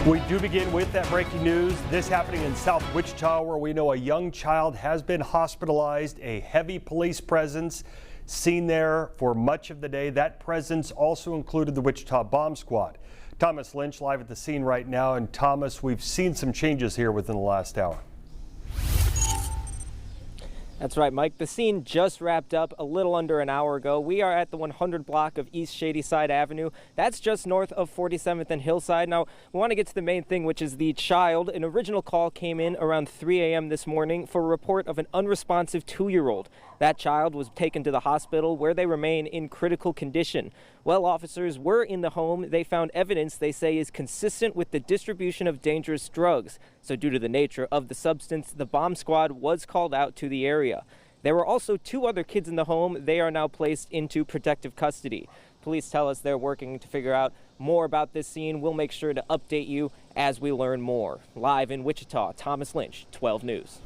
We do begin with that breaking news. This happening in South Wichita, where we know a young child has been hospitalized. A heavy police presence seen there for much of the day. That presence also included the Wichita Bomb Squad. Thomas Lynch live at the scene right now. And Thomas, we've seen some changes here within the last hour. That's right, Mike. The scene just wrapped up a little under an hour ago. We are at the 100 block of East Shadyside Avenue. That's just north of 47th and Hillside. Now, we want to get to the main thing, which is the child. An original call came in around 3 a.m. this morning for a report of an unresponsive 2-year-old. That child was taken to the hospital where they remain in critical condition. Well, officers were in the home. They found evidence they say is consistent with the distribution of dangerous drugs. So due to the nature of the substance, the bomb squad was called out to the area. There were also 2 other kids in the home. They are now placed into protective custody. Police tell us they're working to figure out more about this scene. We'll make sure to update you as we learn more. Live in Wichita, Thomas Lynch, 12 News.